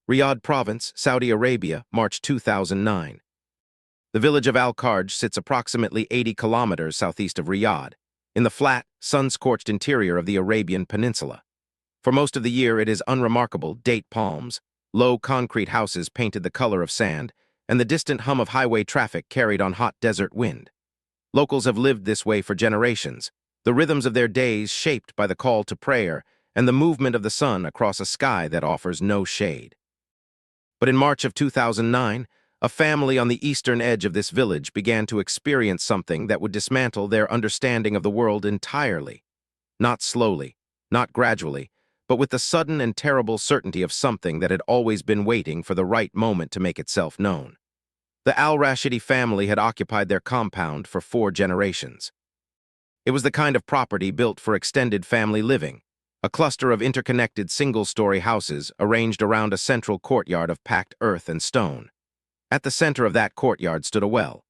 Riyadh Province, Saudi Arabia, March 2009. The village of Al-KHARJ sits approximately 80 kilometers southeast of Riyadh, in the flat, sun-scorched interior of the Arabian Peninsula. For most of the year, it is unremarkable date palms, low concrete houses painted the color of sand, and the distant hum of highway traffic carried on hot desert wind. Locals have lived this way for generations, the rhythms of their days shaped by the call to prayer and the movement of the sun across a sky that offers no shade. But in March of 2009, a family on the eastern edge of this village began to experience something that would dismantle their understanding of the world entirely. Not slowly, not gradually, but with the sudden and terrible certainty of something that had always been waiting for the right moment to make itself known. The Al-Rashidi family had occupied their compound for 4 generations. It was the kind of property built for extended family living, a cluster of interconnected single-story houses arranged around a central courtyard of packed earth and stone. At the center of that courtyard stood a well.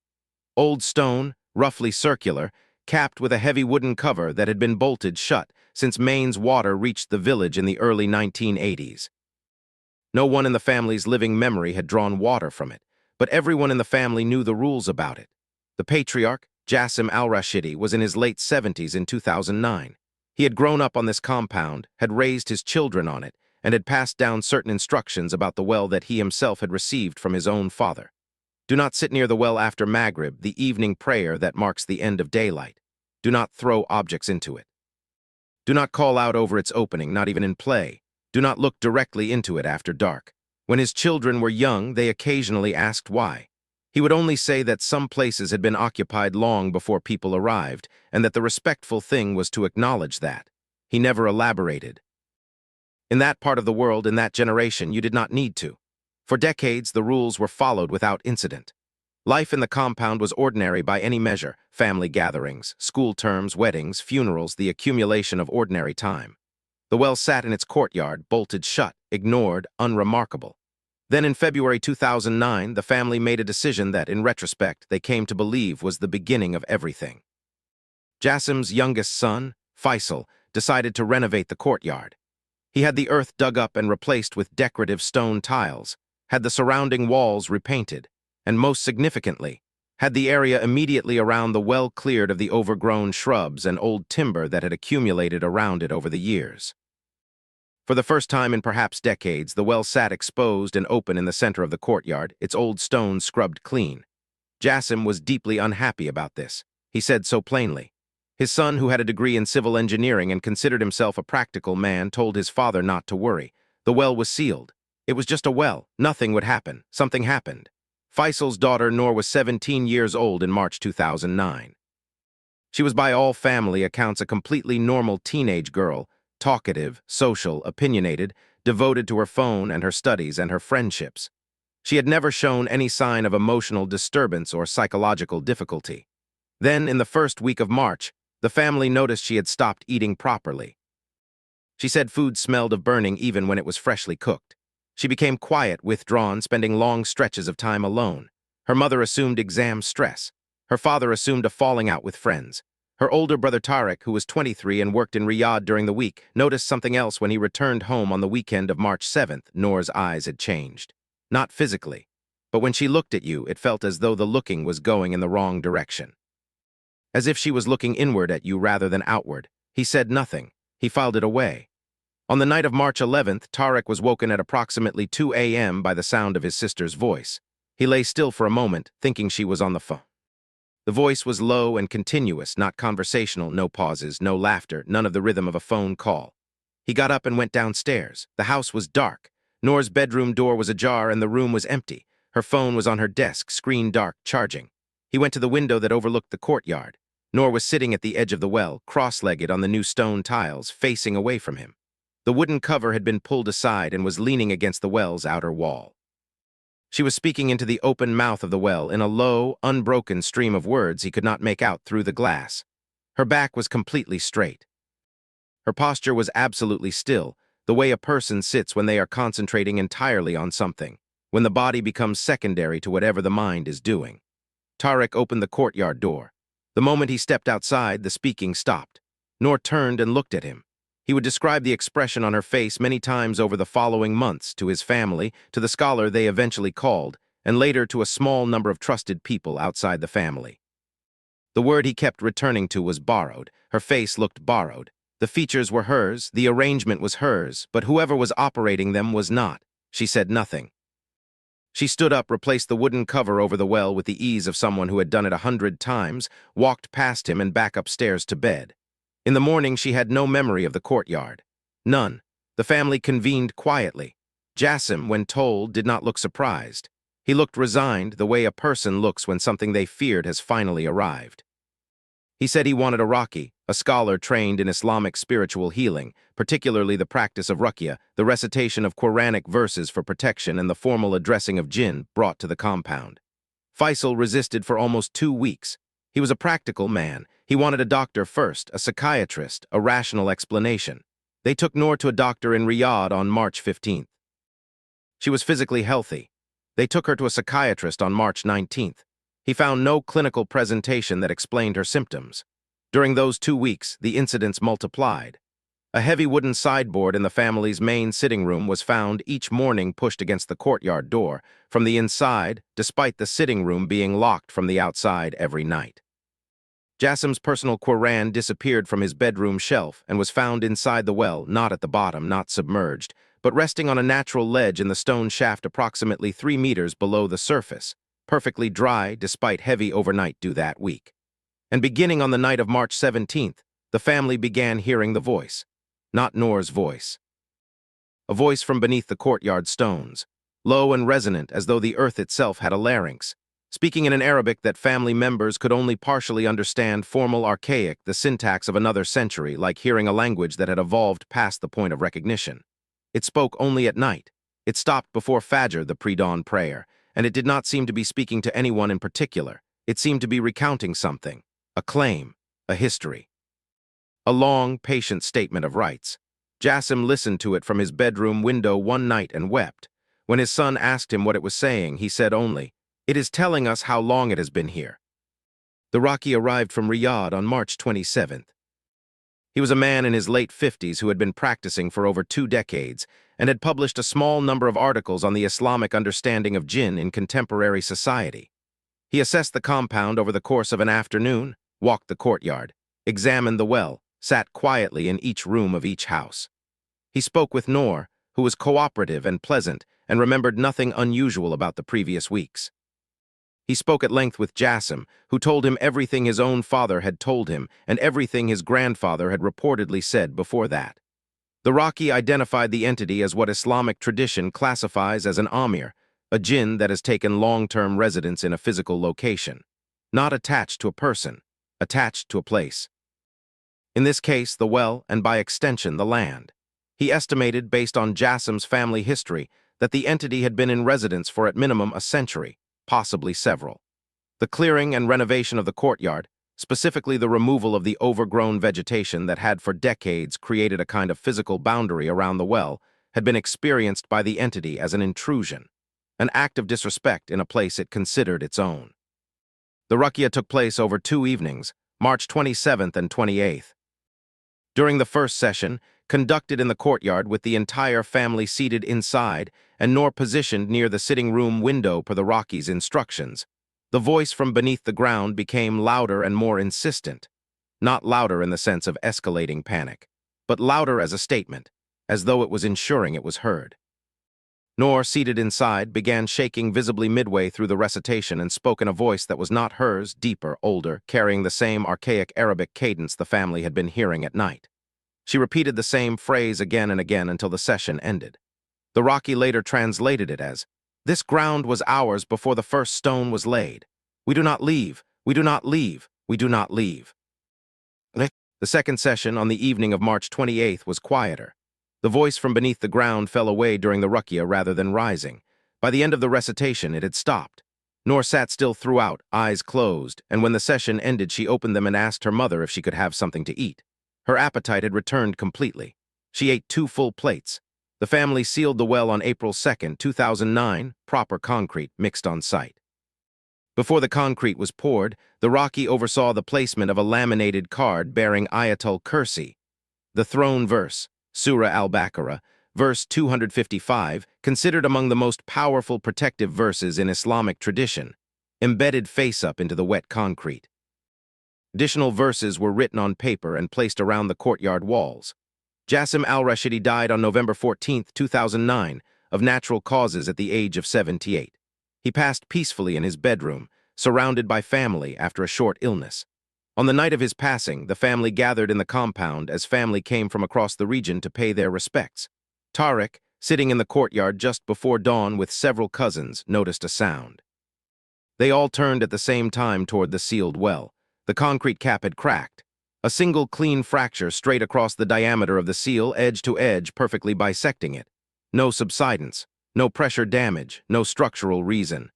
Old stone, roughly circular, capped with a heavy wooden cover that had been bolted shut since Maine's water reached the village in the early 1980s. No one in the family's living memory had drawn water from it, but everyone in the family knew the rules about it. The patriarch, Jassim Al-Rashidi, was in his late 70s in 2009. He had grown up on this compound, had raised his children on it, and had passed down certain instructions about the well that he himself had received from his own father. Do not sit near the well after Maghrib, the evening prayer that marks the end of daylight. Do not throw objects into it. Do not call out over its opening, not even in play. Do not look directly into it after dark. When his children were young, they occasionally asked why. He would only say that some places had been occupied long before people arrived, and that the respectful thing was to acknowledge that. He never elaborated. In that part of the world, in that generation, you did not need to. For decades, the rules were followed without incident. Life in the compound was ordinary by any measure: family gatherings, school terms, weddings, funerals, the accumulation of ordinary time. The well sat in its courtyard, bolted shut, ignored, unremarkable. Then in February 2009, the family made a decision that, in retrospect, they came to believe was the beginning of everything. Jassim's youngest son, Faisal, decided to renovate the courtyard. He had the earth dug up and replaced with decorative stone tiles, had the surrounding walls repainted, and most significantly, had the area immediately around the well cleared of the overgrown shrubs and old timber that had accumulated around it over the years. For the first time in perhaps decades, the well sat exposed and open in the center of the courtyard, its old stones scrubbed clean. Jassim was deeply unhappy about this. He said so plainly. His son, who had a degree in civil engineering and considered himself a practical man, told his father not to worry. The well was sealed. It was just a well. Nothing would happen. Something happened. Faisal's daughter, Noor, was 17 years old in March 2009. She was by all family accounts a completely normal teenage girl, talkative, social, opinionated, devoted to her phone and her studies and her friendships. She had never shown any sign of emotional disturbance or psychological difficulty. Then, in the first week of March, the family noticed she had stopped eating properly. She said food smelled of burning even when it was freshly cooked. She became quiet, withdrawn, spending long stretches of time alone. Her mother assumed exam stress. Her father assumed a falling out with friends. Her older brother Tariq, who was 23 and worked in Riyadh during the week, noticed something else when he returned home on the weekend of March 7th. Noor's eyes had changed. Not physically, but when she looked at you, it felt as though the looking was going in the wrong direction. As if she was looking inward at you rather than outward. He said nothing. He filed it away. On the night of March 11th, Tariq was woken at approximately 2 a.m. by the sound of his sister's voice. He lay still for a moment, thinking she was on the phone. The voice was low and continuous, not conversational, no pauses, no laughter, none of the rhythm of a phone call. He got up and went downstairs. The house was dark. Noor's bedroom door was ajar and the room was empty. Her phone was on her desk, screen dark, charging. He went to the window that overlooked the courtyard. Noor was sitting at the edge of the well, cross-legged on the new stone tiles, facing away from him. The wooden cover had been pulled aside and was leaning against the well's outer wall. She was speaking into the open mouth of the well in a low, unbroken stream of words he could not make out through the glass. Her back was completely straight. Her posture was absolutely still, the way a person sits when they are concentrating entirely on something, when the body becomes secondary to whatever the mind is doing. Tariq opened the courtyard door. The moment he stepped outside, the speaking stopped. Noor turned and looked at him. He would describe the expression on her face many times over the following months to his family, to the scholar they eventually called, and later to a small number of trusted people outside the family. The word he kept returning to was borrowed. Her face looked borrowed. The features were hers, the arrangement was hers, but whoever was operating them was not. She said nothing. She stood up, replaced the wooden cover over the well with the ease of someone who had done it 100 times, walked past him and back upstairs to bed. In the morning, she had no memory of the courtyard. None. The family convened quietly. Jassim, when told, did not look surprised. He looked resigned, the way a person looks when something they feared has finally arrived. He said he wanted a Raqi, a scholar trained in Islamic spiritual healing, particularly the practice of ruqya, the recitation of Quranic verses for protection and the formal addressing of jinn brought to the compound. Faisal resisted for almost 2 weeks. He was a practical man. He wanted a doctor first, a psychiatrist, a rational explanation. They took Noor to a doctor in Riyadh on March 15th. She was physically healthy. They took her to a psychiatrist on March 19th. He found no clinical presentation that explained her symptoms. During those 2 weeks, the incidents multiplied. A heavy wooden sideboard in the family's main sitting room was found each morning pushed against the courtyard door from the inside, despite the sitting room being locked from the outside every night. Jassim's personal Quran disappeared from his bedroom shelf and was found inside the well, not at the bottom, not submerged, but resting on a natural ledge in the stone shaft approximately 3 meters below the surface, perfectly dry despite heavy overnight dew that week. And beginning on the night of March 17th, the family began hearing the voice. Not Noor's voice. A voice from beneath the courtyard stones, low and resonant as though the earth itself had a larynx, speaking in an Arabic that family members could only partially understand, formal, archaic, the syntax of another century, like hearing a language that had evolved past the point of recognition. It spoke only at night. It stopped before Fajr, the pre-dawn prayer, and it did not seem to be speaking to anyone in particular. It seemed to be recounting something, a claim, a history. A long, patient statement of rights. Jassim listened to it from his bedroom window one night and wept. When his son asked him what it was saying, he said only, "It is telling us how long it has been here." The Raqi arrived from Riyadh on March 27th. He was a man in his late 50s who had been practicing for over 2 decades and had published a small number of articles on the Islamic understanding of jinn in contemporary society. He assessed the compound over the course of an afternoon, walked the courtyard, examined the well, sat quietly in each room of each house. He spoke with Noor, who was cooperative and pleasant and remembered nothing unusual about the previous weeks. He spoke at length with Jassim, who told him everything his own father had told him and everything his grandfather had reportedly said before that. The Raqi identified the entity as what Islamic tradition classifies as an amir, a jinn that has taken long-term residence in a physical location, not attached to a person, attached to a place. In this case, the well, and by extension, the land. He estimated, based on Jassim's family history, that the entity had been in residence for at minimum a century, possibly several. The clearing and renovation of the courtyard, specifically the removal of the overgrown vegetation that had for decades created a kind of physical boundary around the well, had been experienced by the entity as an intrusion, an act of disrespect in a place it considered its own. The ruqya took place over 2 evenings, March 27th and 28th. During the first session, conducted in the courtyard with the entire family seated inside and Noor positioned near the sitting room window per the Raqi's instructions, the voice from beneath the ground became louder and more insistent, not louder in the sense of escalating panic, but louder as a statement, as though it was ensuring it was heard. Noor, seated inside, began shaking visibly midway through the recitation and spoke in a voice that was not hers, deeper, older, carrying the same archaic Arabic cadence the family had been hearing at night. She repeated the same phrase again and again until the session ended. The Raqi later translated it as, "This ground was ours before the first stone was laid. We do not leave, we do not leave, we do not leave." The second session on the evening of March 28th was quieter. The voice from beneath the ground fell away during the ruqya rather than rising. By the end of the recitation, it had stopped. Noor sat still throughout, eyes closed, and when the session ended, she opened them and asked her mother if she could have something to eat. Her appetite had returned completely. She ate 2 full plates. The family sealed the well on April 2nd, 2009, proper concrete mixed on site. Before the concrete was poured, the Raqi oversaw the placement of a laminated card bearing Ayatul Kursi, The throne verse, Surah Al-Baqarah, verse 255, considered among the most powerful protective verses in Islamic tradition, embedded face-up into the wet concrete. Additional verses were written on paper and placed around the courtyard walls. Jassim Al-Rashidi died on November 14, 2009, of natural causes at the age of 78. He passed peacefully in his bedroom, surrounded by family after a short illness. On the night of his passing, the family gathered in the compound as family came from across the region to pay their respects. Tariq, sitting in the courtyard just before dawn with several cousins, noticed a sound. They all turned at the same time toward the sealed well. The concrete cap had cracked. A single clean fracture straight across the diameter of the seal, edge to edge, perfectly bisecting it. No subsidence, no pressure damage, no structural reason.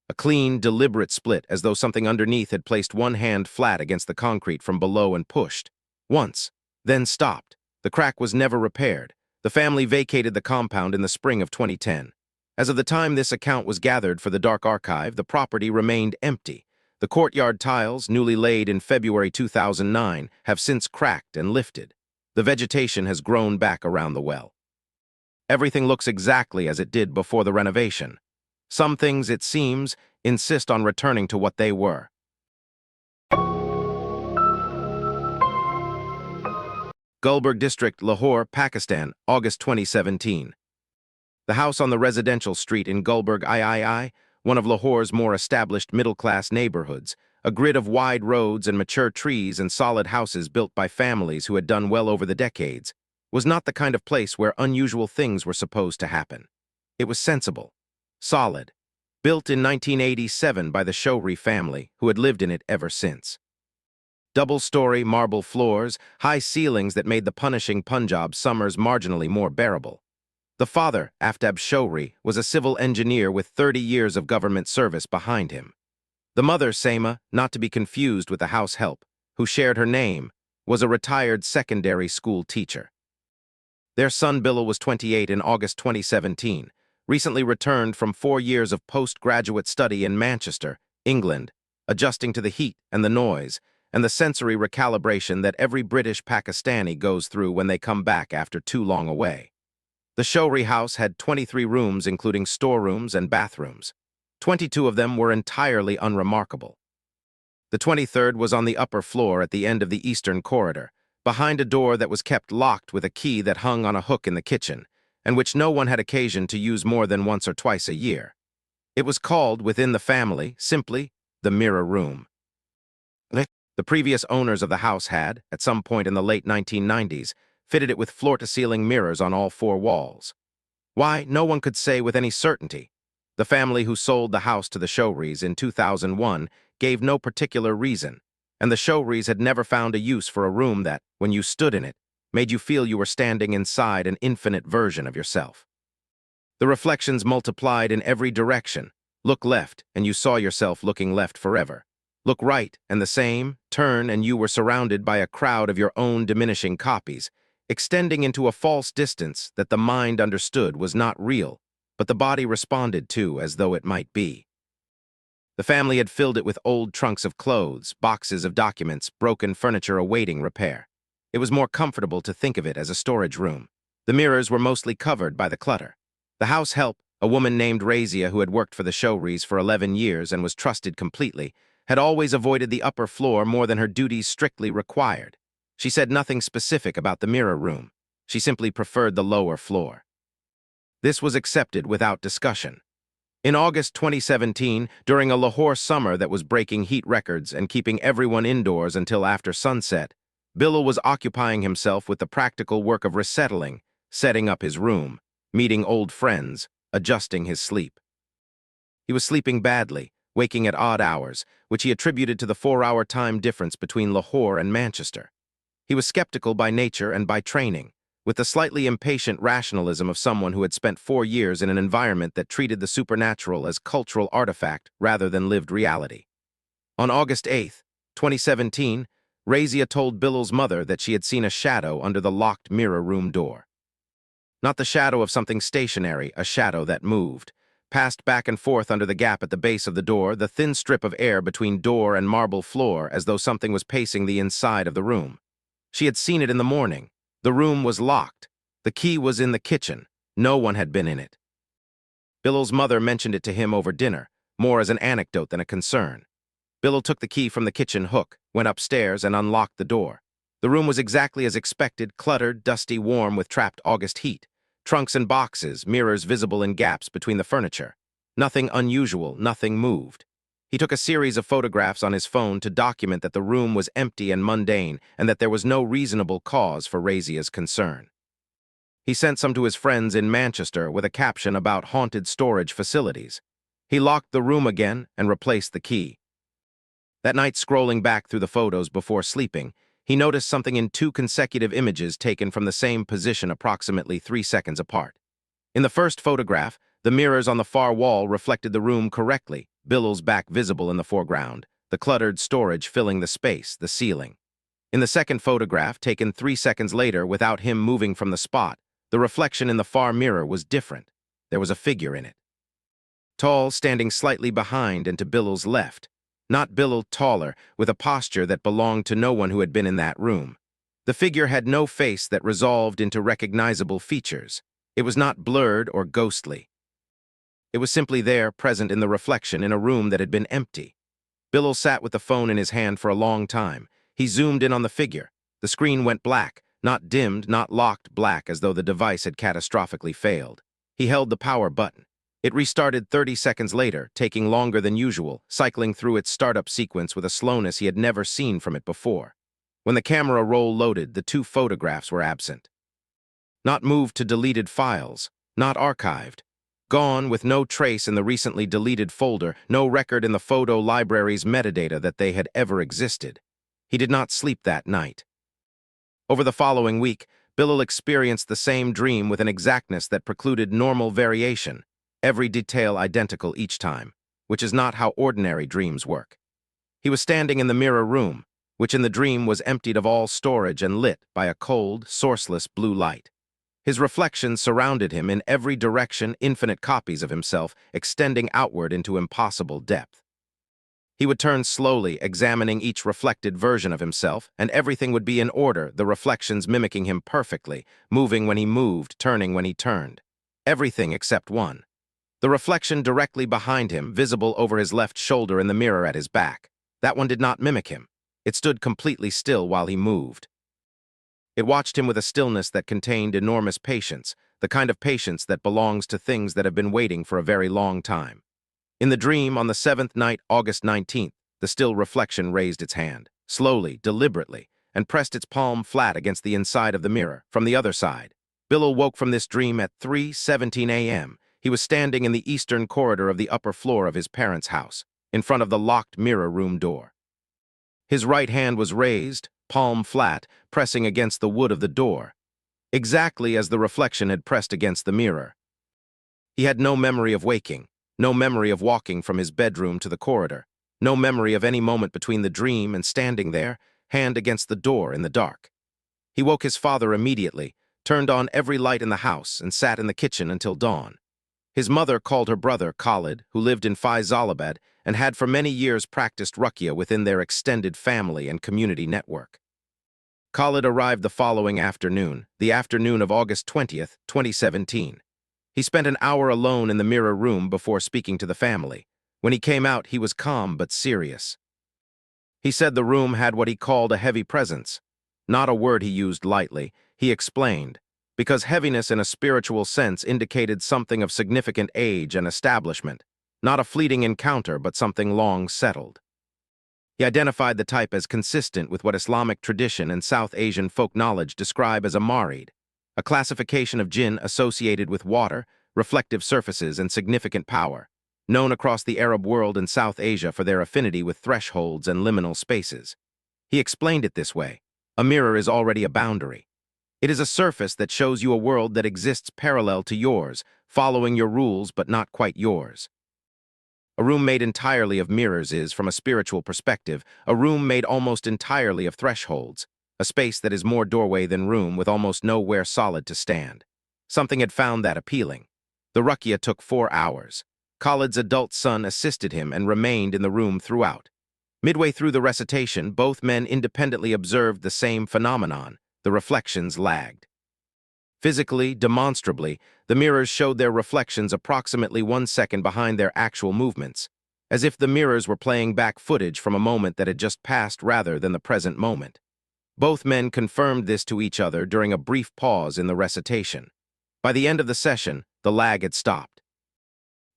A clean, deliberate split, as though something underneath had placed one hand flat against the concrete from below and pushed. Once, then stopped. The crack was never repaired. The family vacated the compound in the spring of 2010. As of the time this account was gathered for the Dark Archive, the property remained empty. The courtyard tiles, newly laid in February 2009, have since cracked and lifted. The vegetation has grown back around the well. Everything looks exactly as it did before the renovation. Some things, it seems, insist on returning to what they were. Gulberg District, Lahore, Pakistan, August 2017. The house on the residential street in Gulberg III, one of Lahore's more established middle-class neighborhoods, a grid of wide roads and mature trees and solid houses built by families who had done well over the decades, was not the kind of place where unusual things were supposed to happen. It was sensible, solid, built in 1987 by the Shouri family, who had lived in it ever since. Double-story marble floors, high ceilings that made the punishing Punjab summers marginally more bearable. The father, Aftab Shouri, was a civil engineer with 30 years of government service behind him. The mother, Seima, not to be confused with the house help, who shared her name, was a retired secondary school teacher. Their son Bilal was 28 in August 2017, recently returned from 4 years of postgraduate study in Manchester, England, adjusting to the heat and the noise, and the sensory recalibration that every British Pakistani goes through when they come back after too long away. The Shouri house had 23 rooms, including storerooms and bathrooms. 22 of them were entirely unremarkable. The 23rd was on the upper floor at the end of the eastern corridor, behind a door that was kept locked with a key that hung on a hook in the kitchen, and which no one had occasion to use more than once or twice a year. It was called, within the family, simply the mirror room. The previous owners of the house had, at some point in the late 1990s, fitted it with floor-to-ceiling mirrors on all 4 walls. Why, no one could say with any certainty. The family who sold the house to the Shouris in 2001 gave no particular reason, and the Shouris had never found a use for a room that, when you stood in it, made you feel you were standing inside an infinite version of yourself. The reflections multiplied in every direction. Look left, and you saw yourself looking left forever. Look right, and the same. Turn, and you were surrounded by a crowd of your own diminishing copies, extending into a false distance that the mind understood was not real, but the body responded to as though it might be. The family had filled it with old trunks of clothes, boxes of documents, broken furniture awaiting repair. It was more comfortable to think of it as a storage room. The mirrors were mostly covered by the clutter. The house help, a woman named Razia who had worked for the Shouris for 11 years and was trusted completely, had always avoided the upper floor more than her duties strictly required. She said nothing specific about the mirror room. She simply preferred the lower floor. This was accepted without discussion. In August 2017, during a Lahore summer that was breaking heat records and keeping everyone indoors until after sunset, Bilal was occupying himself with the practical work of resettling, setting up his room, meeting old friends, adjusting his sleep. He was sleeping badly, waking at odd hours, which he attributed to the 4-hour time difference between Lahore and Manchester. He was skeptical by nature and by training, with the slightly impatient rationalism of someone who had spent 4 years in an environment that treated the supernatural as cultural artifact rather than lived reality. On August 8, 2017, Razia told Bilal's mother that she had seen a shadow under the locked mirror room door. Not the shadow of something stationary, a shadow that moved, passed back and forth under the gap at the base of the door, the thin strip of air between door and marble floor, as though something was pacing the inside of the room. She had seen it in the morning. The room was locked. The key was in the kitchen. No one had been in it. Billow's mother mentioned it to him over dinner, more as an anecdote than a concern. Billow took the key from the kitchen hook, went upstairs, and unlocked the door. The room was exactly as expected, cluttered, dusty, warm with trapped August heat. Trunks and boxes, mirrors visible in gaps between the furniture. Nothing unusual, nothing moved. He took a series of photographs on his phone to document that the room was empty and mundane and that there was no reasonable cause for Razia's concern. He sent some to his friends in Manchester with a caption about haunted storage facilities. He locked the room again and replaced the key. That night, scrolling back through the photos before sleeping, he noticed something in two consecutive images taken from the same position approximately 3 seconds apart. In the first photograph, the mirrors on the far wall reflected the room correctly, Billow's back visible in the foreground, the cluttered storage filling the space, the ceiling. In the second photograph, taken 3 seconds later without him moving from the spot, the reflection in the far mirror was different. There was a figure in it. Tall, standing slightly behind and to Billow's left. Not Billow taller, with a posture that belonged to no one who had been in that room. The figure had no face that resolved into recognizable features. It was not blurred or ghostly. It was simply there, present in the reflection, in a room that had been empty. Billow sat with the phone in his hand for a long time. He zoomed in on the figure. The screen went black, not dimmed, not locked, black, as though the device had catastrophically failed. He held the power button. It restarted 30 seconds later, taking longer than usual, cycling through its startup sequence with a slowness he had never seen from it before. When the camera roll loaded, the two photographs were absent. Not moved to deleted files, not archived. Gone with no trace in the recently deleted folder, no record in the photo library's metadata that they had ever existed. He did not sleep that night. Over the following week, Billow experienced the same dream with an exactness that precluded normal variation, every detail identical each time, which is not how ordinary dreams work. He was standing in the mirror room, which in the dream was emptied of all storage and lit by a cold, sourceless blue light. His reflections surrounded him in every direction, infinite copies of himself, extending outward into impossible depth. He would turn slowly, examining each reflected version of himself, and everything would be in order, the reflections mimicking him perfectly, moving when he moved, turning when he turned. Everything except one. The reflection directly behind him, visible over his left shoulder in the mirror at his back. That one did not mimic him. It stood completely still while he moved. It watched him with a stillness that contained enormous patience, the kind of patience that belongs to things that have been waiting for a very long time. In the dream, on the 7th night, August 19th, the still reflection raised its hand, slowly, deliberately, and pressed its palm flat against the inside of the mirror, from the other side. Billow woke from this dream at 3:17 a.m. He was standing in the eastern corridor of the upper floor of his parents' house, in front of the locked mirror room door. His right hand was raised, palm flat, pressing against the wood of the door, exactly as the reflection had pressed against the mirror. He had no memory of waking, no memory of walking from his bedroom to the corridor, no memory of any moment between the dream and standing there, hand against the door in the dark. He woke his father immediately, turned on every light in the house, and sat in the kitchen until dawn. His mother called her brother, Khalid, who lived in Faisalabad and had for many years practiced ruqya within their extended family and community network. Khalid arrived the following afternoon, the afternoon of August 20th, 2017. He spent an hour alone in the mirror room before speaking to the family. When he came out, he was calm but serious. He said the room had what he called a heavy presence. Not a word he used lightly, he explained, because heaviness in a spiritual sense indicated something of significant age and establishment, not a fleeting encounter but something long settled. He identified the type as consistent with what Islamic tradition and South Asian folk knowledge describe as a marid, a classification of jinn associated with water, reflective surfaces, and significant power, known across the Arab world and South Asia for their affinity with thresholds and liminal spaces. He explained it this way: a mirror is already a boundary. It is a surface that shows you a world that exists parallel to yours, following your rules but not quite yours. A room made entirely of mirrors is, from a spiritual perspective, a room made almost entirely of thresholds, a space that is more doorway than room with almost nowhere solid to stand. Something had found that appealing. The ruqya took 4 hours. Khalid's adult son assisted him and remained in the room throughout. Midway through the recitation, both men independently observed the same phenomenon. The reflections lagged. Physically, demonstrably, the mirrors showed their reflections approximately 1 second behind their actual movements, as if the mirrors were playing back footage from a moment that had just passed rather than the present moment. Both men confirmed this to each other during a brief pause in the recitation. By the end of the session, the lag had stopped.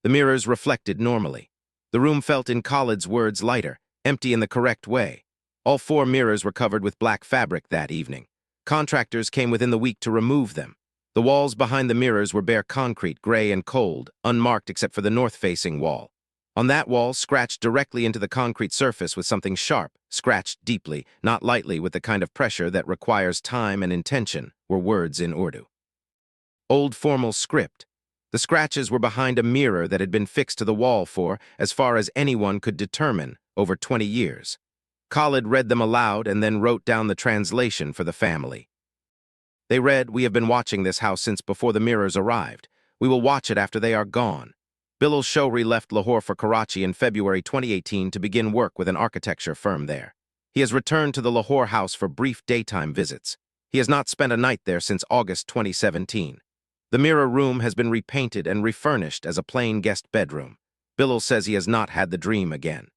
The mirrors reflected normally. The room felt, in Khalid's words, lighter, empty in the correct way. All 4 mirrors were covered with black fabric that evening. Contractors came within the week to remove them. The walls behind the mirrors were bare concrete, gray and cold, unmarked except for the north-facing wall. On that wall, scratched directly into the concrete surface with something sharp, scratched deeply, not lightly with the kind of pressure that requires time and intention, were words in Urdu. Old formal script. The scratches were behind a mirror that had been fixed to the wall for, as far as anyone could determine, over 20 years. Khalid read them aloud and then wrote down the translation for the family. They read, "We have been watching this house since before the mirrors arrived. We will watch it after they are gone." Bilal Shouri left Lahore for Karachi in February 2018 to begin work with an architecture firm there. He has returned to the Lahore house for brief daytime visits. He has not spent a night there since August 2017. The mirror room has been repainted and refurnished as a plain guest bedroom. Bilal says he has not had the dream again.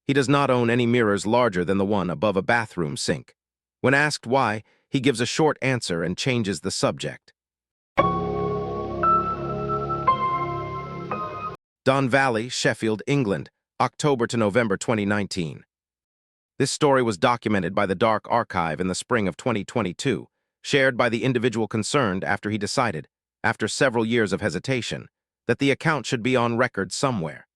He does not own any mirrors larger than the one above a bathroom sink. When asked why, he gives a short answer and changes the subject. Don Valley, Sheffield, England, October to November 2019. This story was documented by the Dark Archive in the spring of 2022, shared by the individual concerned after he decided, after several years of hesitation, that the account should be on record somewhere.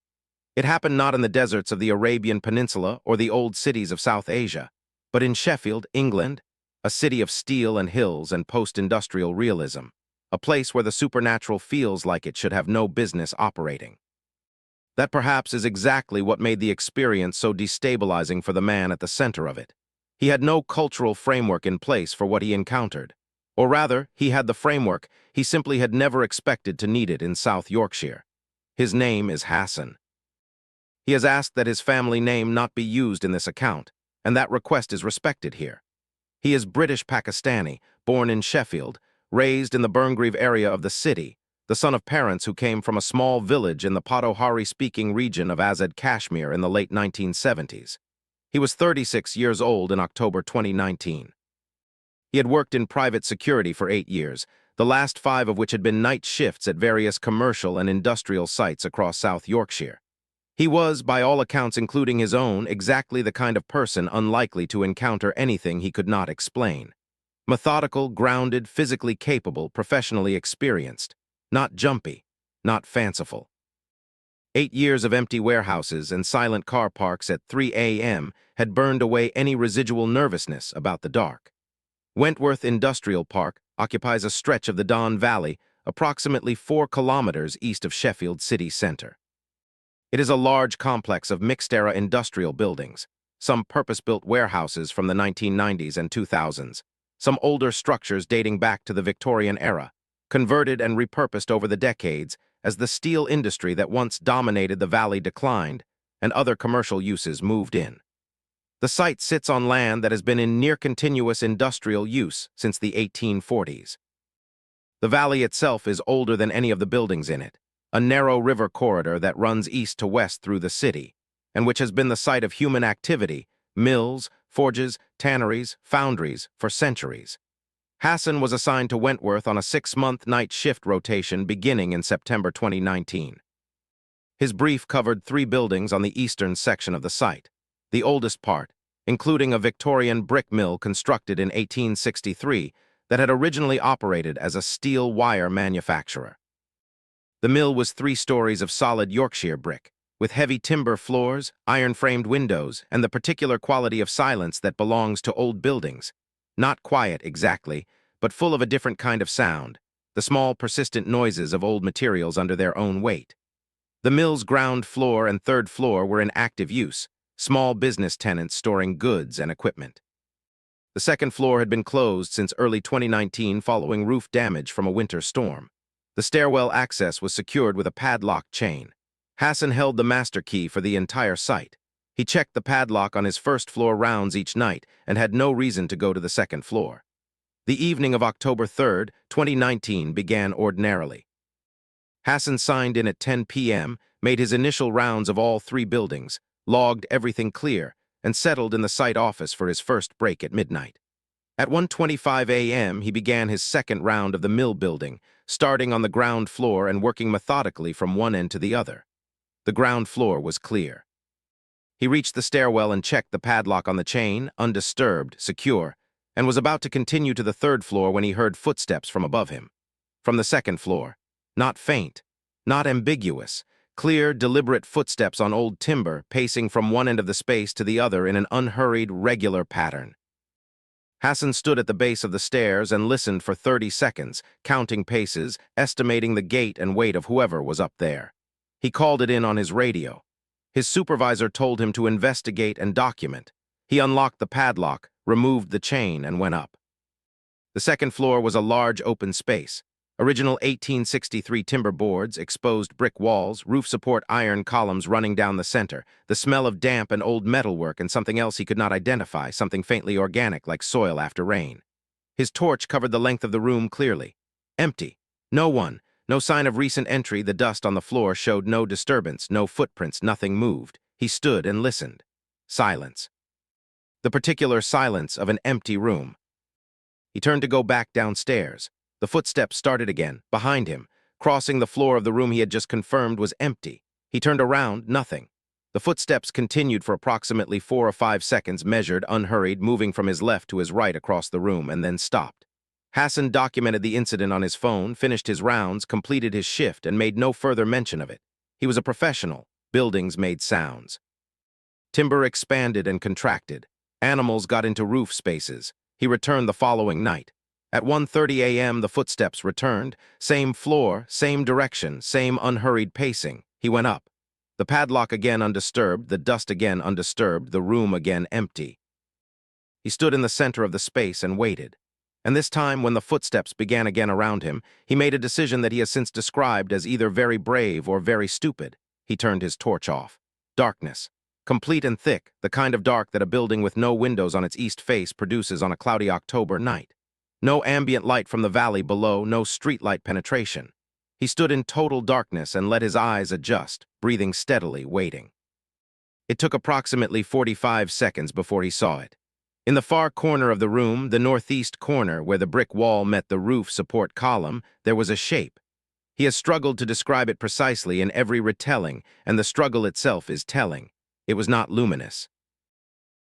It happened not in the deserts of the Arabian Peninsula or the old cities of South Asia, but in Sheffield, England, a city of steel and hills and post-industrial realism, a place where the supernatural feels like it should have no business operating. That perhaps is exactly what made the experience so destabilizing for the man at the center of it. He had no cultural framework in place for what he encountered. Or rather, he had the framework, he simply had never expected to need it in South Yorkshire. His name is Hassan. He has asked that his family name not be used in this account, and that request is respected here. He is British Pakistani, born in Sheffield, raised in the Burngreave area of the city, the son of parents who came from a small village in the Potawari-speaking region of Azad, Kashmir in the late 1970s. He was 36 years old in October 2019. He had worked in private security for 8 years, the last 5 of which had been night shifts at various commercial and industrial sites across South Yorkshire. He was, by all accounts including his own, exactly the kind of person unlikely to encounter anything he could not explain. Methodical, grounded, physically capable, professionally experienced. Not jumpy, not fanciful. 8 years of empty warehouses and silent car parks at 3 a.m. had burned away any residual nervousness about the dark. Wentworth Industrial Park occupies a stretch of the Don Valley, approximately 4 kilometers east of Sheffield city center. It is a large complex of mixed-era industrial buildings, some purpose-built warehouses from the 1990s and 2000s, some older structures dating back to the Victorian era, converted and repurposed over the decades as the steel industry that once dominated the valley declined and other commercial uses moved in. The site sits on land that has been in near-continuous industrial use since the 1840s. The valley itself is older than any of the buildings in it, a narrow river corridor that runs east to west through the city, and which has been the site of human activity, mills, forges, tanneries, foundries, for centuries. Hassan was assigned to Wentworth on a 6-month night shift rotation beginning in September 2019. His brief covered 3 buildings on the eastern section of the site, the oldest part, including a Victorian brick mill constructed in 1863 that had originally operated as a steel wire manufacturer. The mill was 3 stories of solid Yorkshire brick, with heavy timber floors, iron-framed windows, and the particular quality of silence that belongs to old buildings. Not quiet exactly, but full of a different kind of sound, the small persistent noises of old materials under their own weight. The mill's ground floor and 3rd floor were in active use, small business tenants storing goods and equipment. The 2nd floor had been closed since early 2019 following roof damage from a winter storm. The stairwell access was secured with a padlock chain. Hassan held the master key for the entire site. He checked the padlock on his first-floor rounds each night and had no reason to go to the second floor. The evening of October 3, 2019 began ordinarily. Hassan signed in at 10 p.m., made his initial rounds of all 3 buildings, logged everything clear, and settled in the site office for his first break at midnight. At 1:25 a.m., he began his second round of the mill building, starting on the ground floor and working methodically from one end to the other. The ground floor was clear. He reached the stairwell and checked the padlock on the chain, undisturbed, secure, and was about to continue to the 3rd floor when he heard footsteps from above him. From the 2nd floor, not faint, not ambiguous, clear, deliberate footsteps on old timber pacing from one end of the space to the other in an unhurried, regular pattern. Hassan stood at the base of the stairs and listened for 30 seconds, counting paces, estimating the gait and weight of whoever was up there. He called it in on his radio. His supervisor told him to investigate and document. He unlocked the padlock, removed the chain, and went up. The 2nd floor was a large open space. Original 1863 timber boards, exposed brick walls, roof support iron columns running down the center, the smell of damp and old metalwork, and something else he could not identify, something faintly organic like soil after rain. His torch covered the length of the room clearly. Empty. No one. No sign of recent entry. The dust on the floor showed no disturbance, no footprints, nothing moved. He stood and listened. Silence. The particular silence of an empty room. He turned to go back downstairs. The footsteps started again, behind him. Crossing the floor of the room he had just confirmed was empty. He turned around, nothing. The footsteps continued for approximately 4 or 5 seconds, measured, unhurried, moving from his left to his right across the room, and then stopped. Hassan documented the incident on his phone, finished his rounds, completed his shift, and made no further mention of it. He was a professional. Buildings made sounds. Timber expanded and contracted. Animals got into roof spaces. He returned the following night. At 1:30 a.m., the footsteps returned. Same floor, same direction, same unhurried pacing. He went up. The padlock again undisturbed, the dust again undisturbed, the room again empty. He stood in the center of the space and waited. And this time, when the footsteps began again around him, he made a decision that he has since described as either very brave or very stupid. He turned his torch off. Darkness. Complete and thick, the kind of dark that a building with no windows on its east face produces on a cloudy October night. No ambient light from the valley below, no streetlight penetration. He stood in total darkness and let his eyes adjust, breathing steadily, waiting. It took approximately 45 seconds before he saw it. In the far corner of the room, the northeast corner where the brick wall met the roof support column, there was a shape. He has struggled to describe it precisely in every retelling, and the struggle itself is telling. It was not luminous.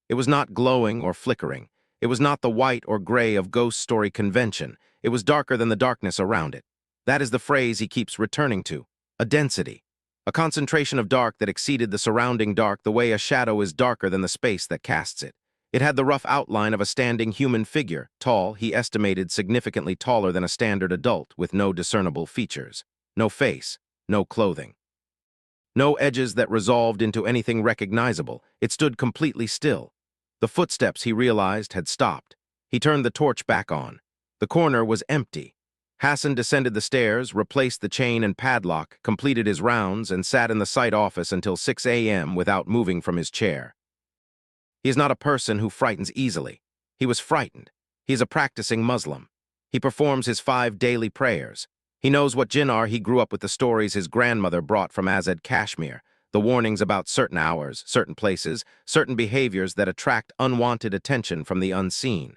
It was not glowing or flickering. It was not the white or gray of ghost story convention. It was darker than the darkness around it. That is the phrase he keeps returning to. A density. A concentration of dark that exceeded the surrounding dark the way a shadow is darker than the space that casts it. It had the rough outline of a standing human figure, tall, he estimated significantly taller than a standard adult, with no discernible features. No face, no clothing. No edges that resolved into anything recognizable. It stood completely still. The footsteps, he realized, had stopped. He turned the torch back on. The corner was empty. Hassan descended the stairs, replaced the chain and padlock, completed his rounds, and sat in the site office until 6 a.m. without moving from his chair. He is not a person who frightens easily. He was frightened. He is a practicing Muslim. He performs his 5 daily prayers. He knows what jinn are. He grew up with the stories his grandmother brought from Azad, Kashmir. The warnings about certain hours, certain places, certain behaviors that attract unwanted attention from the unseen.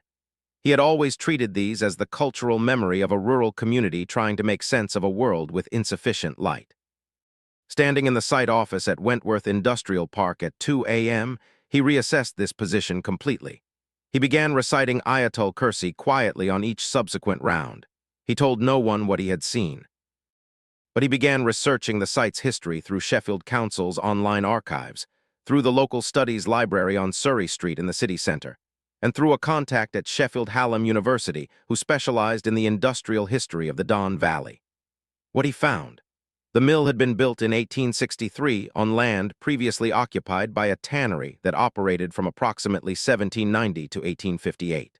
He had always treated these as the cultural memory of a rural community trying to make sense of a world with insufficient light. Standing in the site office at Wentworth Industrial Park at 2 a.m., he reassessed this position completely. He began reciting Ayatul Kursi quietly on each subsequent round. He told no one what he had seen. But he began researching the site's history through Sheffield Council's online archives, through the local studies library on Surrey Street in the city centre, and through a contact at Sheffield Hallam University who specialized in the industrial history of the Don Valley. What he found: the mill had been built in 1863 on land previously occupied by a tannery that operated from approximately 1790 to 1858.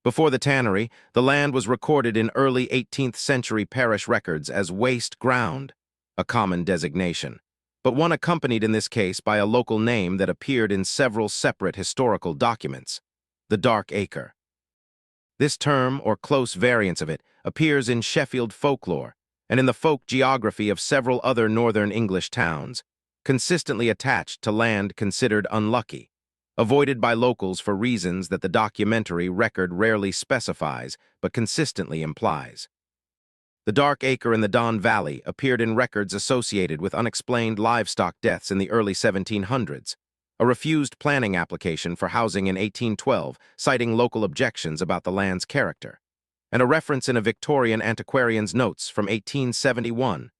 Before the tannery, the land was recorded in early 18th century parish records as waste ground, a common designation. but one accompanied in this case by a local name that appeared in several separate historical documents, the Dark Acre. This term, or close variants of it, appears in Sheffield folklore and in the folk geography of several other northern English towns, consistently attached to land considered unlucky, avoided by locals for reasons that the documentary record rarely specifies but consistently implies. The Dark Acre in the Don Valley appeared in records associated with unexplained livestock deaths in the early 1700s, a refused planning application for housing in 1812 citing local objections about the land's character, and a reference in a Victorian antiquarian's notes from 1871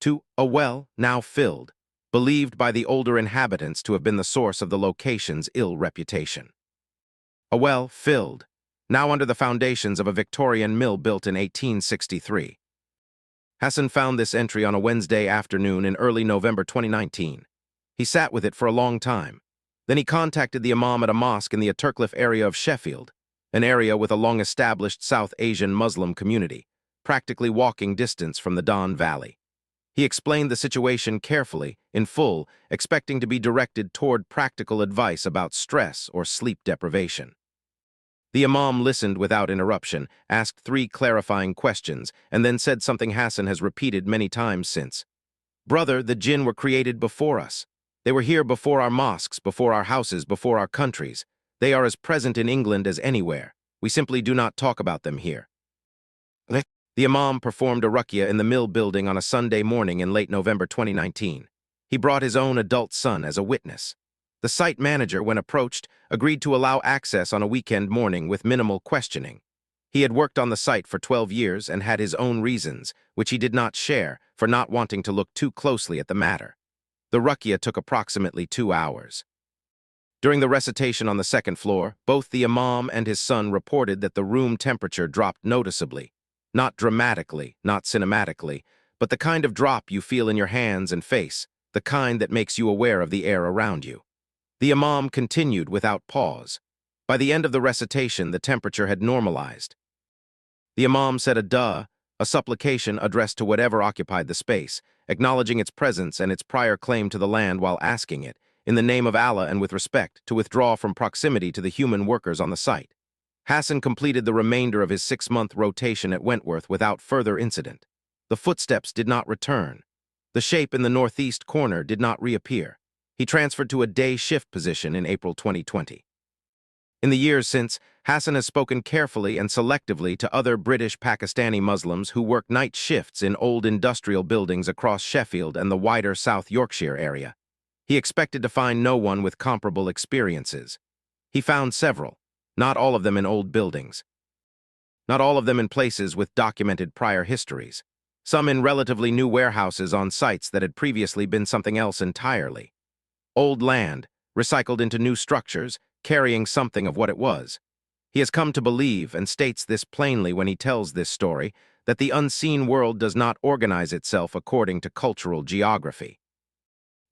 to a well now filled, believed by the older inhabitants to have been the source of the location's ill reputation. A well filled, now under the foundations of a Victorian mill built in 1863. Hassan found this entry on a Wednesday afternoon in early November 2019. He sat with it for a long time. Then he contacted the imam at a mosque in the Turcliffe area of Sheffield, an area with a long-established South Asian Muslim community, practically walking distance from the Don Valley. He explained the situation carefully, in full, expecting to be directed toward practical advice about stress or sleep deprivation. The imam listened without interruption, asked 3 clarifying questions, and then said something Hassan has repeated many times since. "Brother, the jinn were created before us. They were here before our mosques, before our houses, before our countries. They are as present in England as anywhere. We simply do not talk about them here." The imam performed a ruqya in the mill building on a Sunday morning in late November 2019. He brought his own adult son as a witness. The site manager, when approached, agreed to allow access on a weekend morning with minimal questioning. He had worked on the site for 12 years and had his own reasons, which he did not share, for not wanting to look too closely at the matter. The ruqya took approximately 2 hours. During the recitation on the second floor, both the imam and his son reported that the room temperature dropped noticeably. Not dramatically, not cinematically, but the kind of drop you feel in your hands and face, the kind that makes you aware of the air around you. The imam continued without pause. By the end of the recitation, the temperature had normalized. The imam said a du'a, a supplication addressed to whatever occupied the space, acknowledging its presence and its prior claim to the land while asking it, in the name of Allah and with respect, to withdraw from proximity to the human workers on the site. Hassan completed the remainder of his 6-month rotation at Wentworth without further incident. The footsteps did not return. The shape in the northeast corner did not reappear. He transferred to a day shift position in April 2020. In the years since, Hassan has spoken carefully and selectively to other British Pakistani Muslims who work night shifts in old industrial buildings across Sheffield and the wider South Yorkshire area. He expected to find no one with comparable experiences. He found several, not all of them in old buildings. Not all of them in places with documented prior histories. Some in relatively new warehouses on sites that had previously been something else entirely. Old land, recycled into new structures, carrying something of what it was. He has come to believe, and states this plainly when he tells this story, that the unseen world does not organize itself according to cultural geography.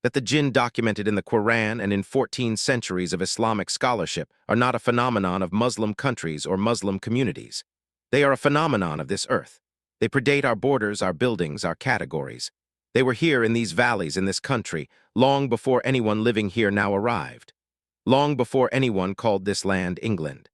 That the jinn documented in the Quran and in 14 centuries of Islamic scholarship are not a phenomenon of Muslim countries or Muslim communities. They are a phenomenon of this earth. They predate our borders, our buildings, our categories. They were here in these valleys in this country long before anyone living here now arrived. Long before anyone called this land England.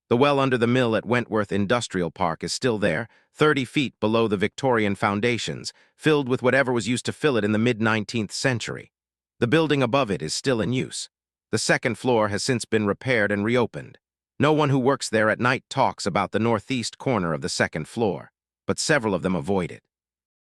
The well under the mill at Wentworth Industrial Park is still there, 30 feet below the Victorian foundations, filled with whatever was used to fill it in the mid-19th century. The building above it is still in use. The second floor has since been repaired and reopened. No one who works there at night talks about the northeast corner of the second floor, but several of them avoid it.